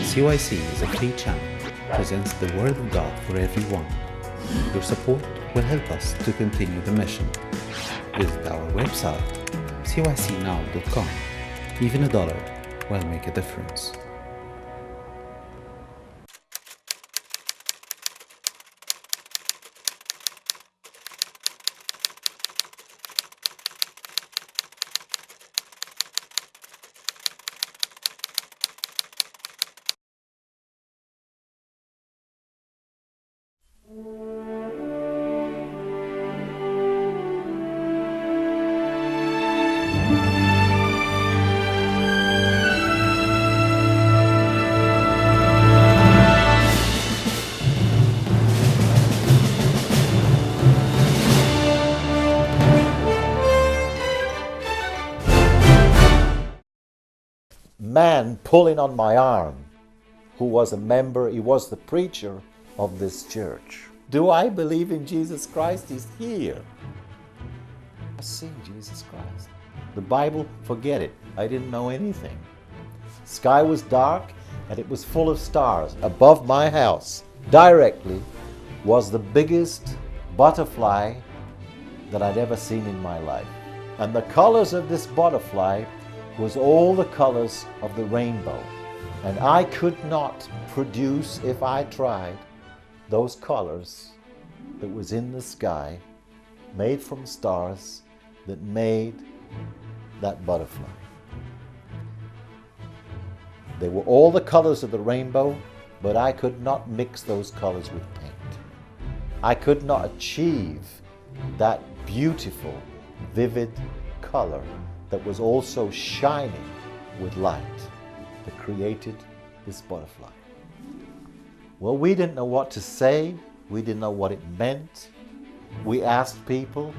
CYC is a free channel, presents the Word of God for everyone. Your support will help us to continue the mission. Visit our website, cycnow.com. Even $1 will make a difference. Man pulling on my arm, who was a member, he was the preacher of this church. Do I believe in Jesus Christ? He's here. I see Jesus Christ. The Bible, forget it. I didn't know anything. Sky was dark and it was full of stars. Above my house, directly, was the biggest butterfly that I'd ever seen in my life. And the colors of this butterfly was all the colors of the rainbow. And I could not produce, if I tried, those colors that was in the sky, made from stars, that made that butterfly. They were all the colors of the rainbow, but I could not mix those colors with paint. I could not achieve that beautiful, vivid color that was also shining with light that created this butterfly. Well, we didn't know what to say. We didn't know what it meant. We asked people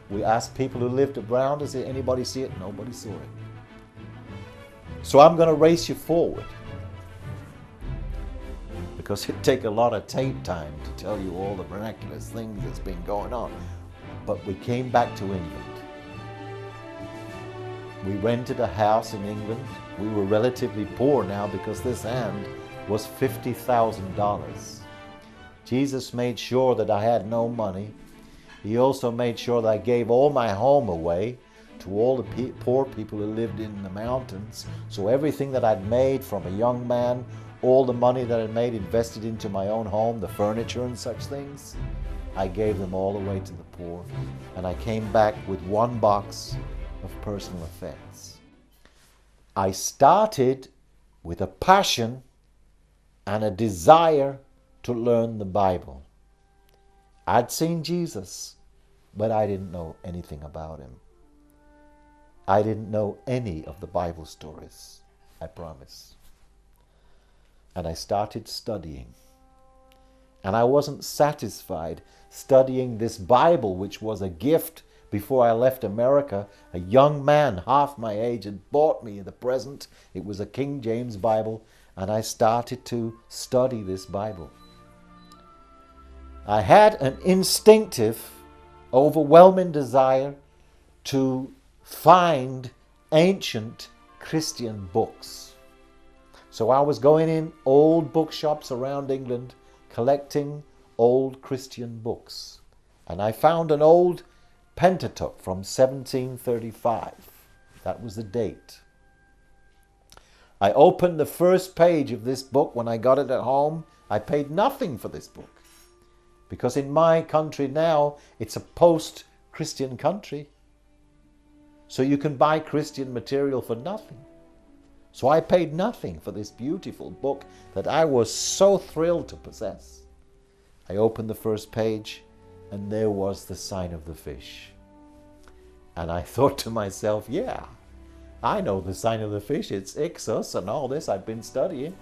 who lived around us, did anybody see it? Nobody saw it. So I'm going to race you forward, because it'd take a lot of tape time to tell you all the miraculous things that's been going on. But we came back to England. We rented a house in England. We were relatively poor now because this hand was $50,000. Jesus made sure that I had no money. He also made sure that I gave all my home away to all the poor people who lived in the mountains. So everything that I'd made from a young man, all the money that I'd made invested into my own home, the furniture and such things, I gave them all away to the poor. And I came back with one box of personal effects. I started with a passion and a desire to learn the Bible. I'd seen Jesus, but I didn't know anything about him. I didn't know any of the Bible stories, I promise. And I started studying. And I wasn't satisfied studying this Bible, which was a gift. Before I left America, a young man half my age had bought me the present. It was a King James Bible, and I started to study this Bible. I had an instinctive, overwhelming desire to find ancient Christian books. So I was going in old bookshops around England, collecting old Christian books. And I found an old Pentateuch from 1735. That was the date. I opened the first page of this book when I got it at home. I paid nothing for this book, because in my country now, it's a post-Christian country. So you can buy Christian material for nothing. So I paid nothing for this beautiful book that I was so thrilled to possess. I opened the first page, and there was the sign of the fish. And I thought to myself, yeah, I know the sign of the fish. It's Ixos and all this I've been studying.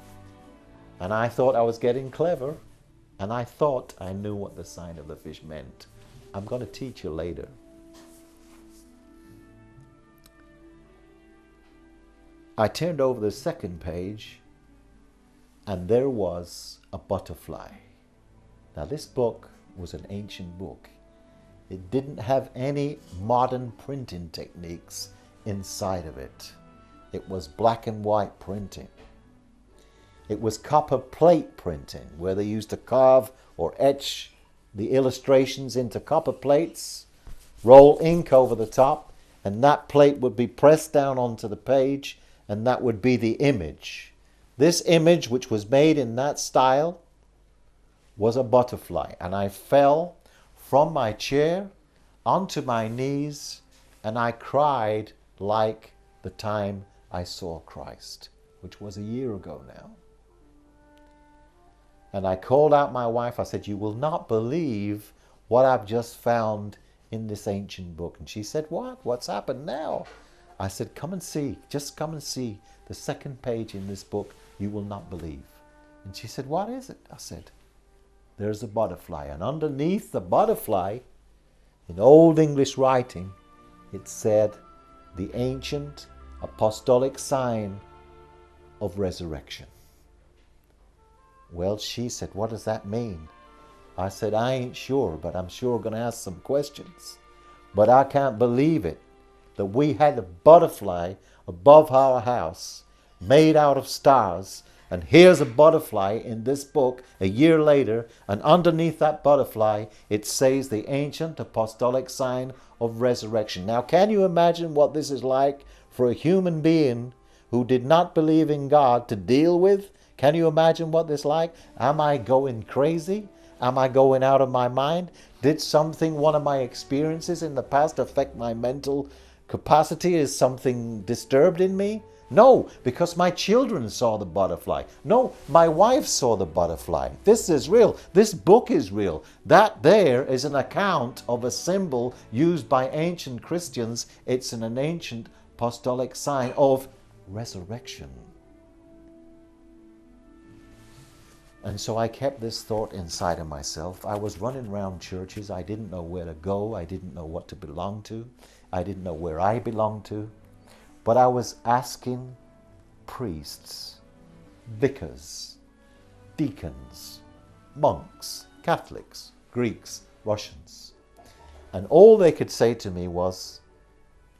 And I thought I was getting clever. And I thought I knew what the sign of the fish meant. I'm going to teach you later. I turned over the second page, and there was a butterfly. Now this book was an ancient book. It didn't have any modern printing techniques inside of it. It was black and white printing. It was copper plate printing, where they used to carve or etch the illustrations into copper plates, roll ink over the top, and that plate would be pressed down onto the page, and that would be the image. This image, which was made in that style, was a butterfly, and I fell from my chair onto my knees, and I cried like the time I saw Christ, which was a year ago now. And I called out my wife. I said, "You will not believe what I've just found in this ancient book." And she said, "What? What's happened now?" I said, "Come and see. Just come and see the second page in this book. You will not believe." And she said, "What is it?" I said, "There's a butterfly. And underneath the butterfly, in Old English writing, it said, the ancient apostolic sign of resurrection." Well, she said, "What does that mean?" I said, "I ain't sure, but I'm sure going to ask some questions. But I can't believe it, that we had a butterfly above our house made out of stars. And here's a butterfly in this book a year later, and underneath that butterfly it says the ancient apostolic sign of resurrection." Now, can you imagine what this is like for a human being who did not believe in God to deal with? Can you imagine what this is like? Am I going crazy? Am I going out of my mind? Did one of my experiences in the past affect my mental capacity? Is something disturbed in me? No, because my children saw the butterfly. No, my wife saw the butterfly. This is real. This book is real. That there is an account of a symbol used by ancient Christians. It's an ancient apostolic sign of resurrection. And so I kept this thought inside of myself. I was running around churches. I didn't know where to go. I didn't know what to belong to. I didn't know where I belonged to. But I was asking priests, vicars, deacons, monks, Catholics, Greeks, Russians. And all they could say to me was,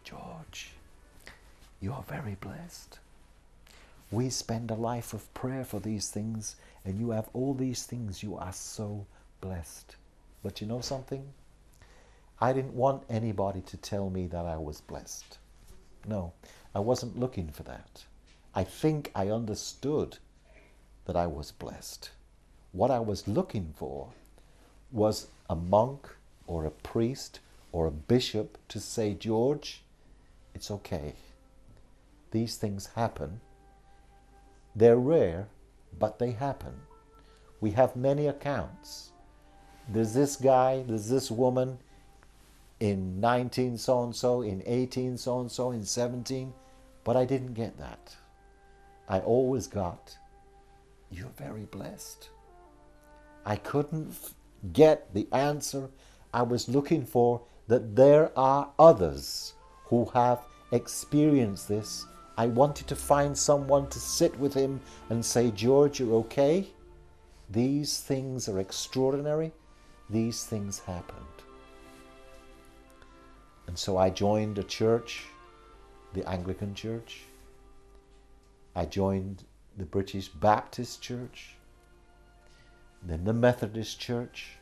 "George, you are very blessed. We spend a life of prayer for these things, and you have all these things. You are so blessed." But you know something? I didn't want anybody to tell me that I was blessed. No, I wasn't looking for that. I think I understood that I was blessed. What I was looking for was a monk or a priest or a bishop to say, "George, it's okay. These things happen. They're rare, but they happen. We have many accounts. There's this guy, there's this woman in 19 so-and-so, in 18 so-and-so, in 17, but I didn't get that. I always got, "You're very blessed." I couldn't get the answer I was looking for, that there are others who have experienced this. I wanted to find someone to sit with him and say, "George, you're okay. These things are extraordinary. These things happened." And so I joined a church, the Anglican Church. I joined the British Baptist Church, then the Methodist Church,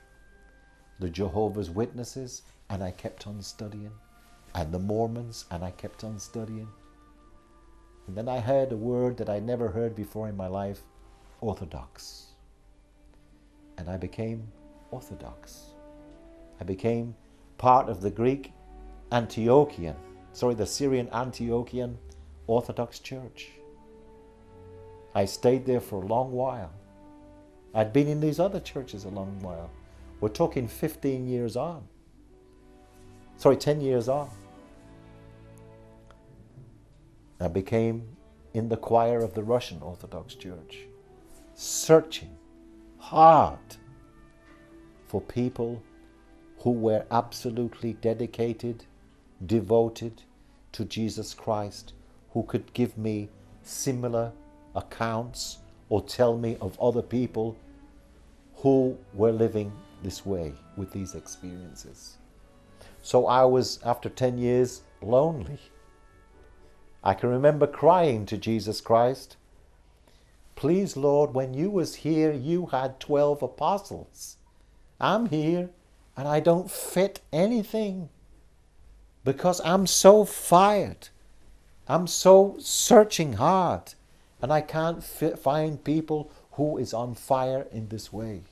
the Jehovah's Witnesses, and I kept on studying, and the Mormons, and I kept on studying. And then I heard a word that I never heard before in my life, Orthodox. And I became Orthodox. I became part of the the Syrian Antiochian Orthodox Church. I stayed there for a long while. I'd been in these other churches a long while. We're talking 10 years on. I became in the choir of the Russian Orthodox Church, searching hard for people who were absolutely dedicated, devoted to Jesus Christ, who could give me similar accounts or tell me of other people who were living this way with these experiences. So I was, after 10 years, lonely. I can remember crying to Jesus Christ Please, Lord, when you was here, you had 12 apostles. I'm here and I don't fit anything because I'm so fired. I'm so searching hard and I can't find people who is on fire in this way.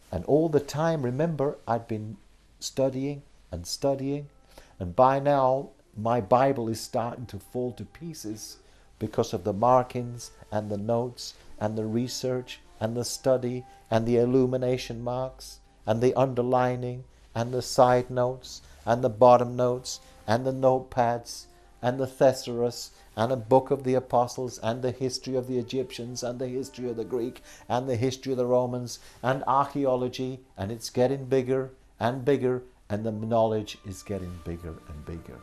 And all the time, remember, I'd been studying, and by now my Bible is starting to fall to pieces because of the markings and the notes and the research and the study and the illumination marks and the underlining and the side notes and the bottom notes and the notepads and the thesaurus and a book of the apostles and the history of the Egyptians and the history of the Greek and the history of the Romans and archaeology, and it's getting bigger and bigger and the knowledge is getting bigger and bigger.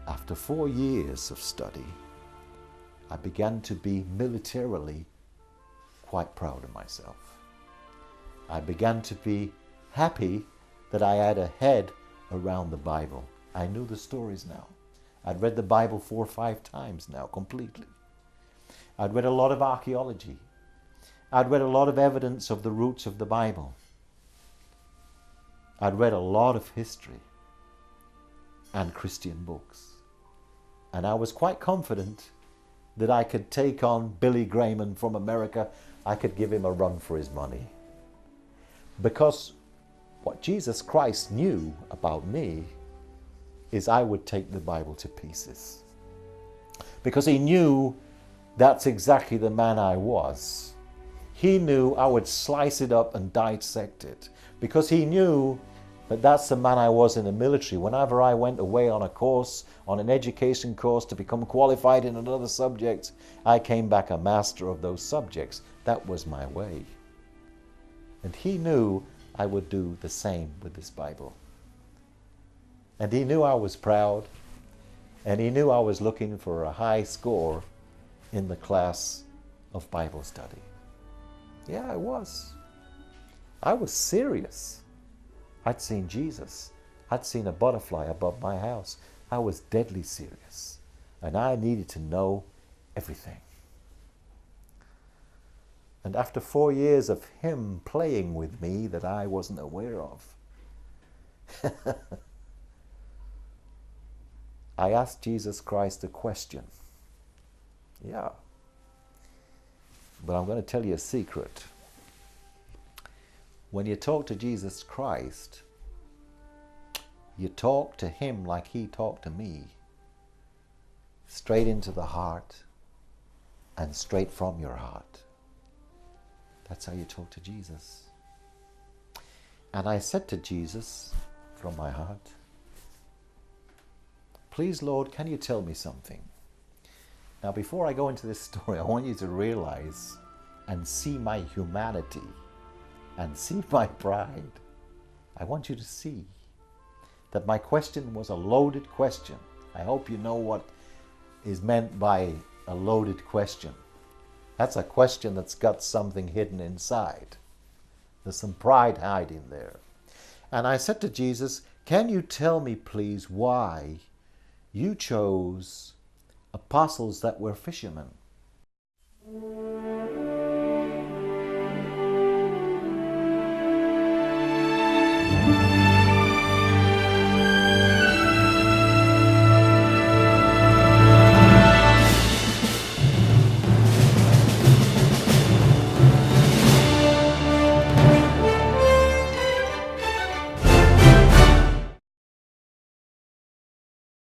After 4 years of study, I began to be militarily quite proud of myself. I began to be happy that I had a head around the Bible. I knew the stories now. I'd read the Bible 4 or 5 times now, completely. I'd read a lot of archaeology. I'd read a lot of evidence of the roots of the Bible. I'd read a lot of history and Christian books. And I was quite confident that I could take on Billy Graham from America. I could give him a run for his money. Because what Jesus Christ knew about me is I would take the Bible to pieces. Because he knew that's exactly the man I was. He knew I would slice it up and dissect it. Because he knew that that's the man I was in the military. Whenever I went away on a course, on an education course to become qualified in another subject, I came back a master of those subjects. That was my way. And he knew I would do the same with this Bible. And he knew I was proud, and he knew I was looking for a high score in the class of Bible study. Yeah, I was. I was serious. I'd seen Jesus. I'd seen a butterfly above my house. I was deadly serious, and I needed to know everything. And after 4 years of him playing with me that I wasn't aware of, I asked Jesus Christ a question. Yeah. But I'm going to tell you a secret. When you talk to Jesus Christ, you talk to him like he talked to me. Straight into the heart and straight from your heart. That's how you talk to Jesus. And I said to Jesus from my heart, please, Lord, can you tell me something? Now, before I go into this story, I want you to realize and see my humanity and see my pride. I want you to see that my question was a loaded question. I hope you know what is meant by a loaded question. That's a question that's got something hidden inside. There's some pride hiding there. And I said to Jesus, can you tell me, please, why you chose apostles that were fishermen?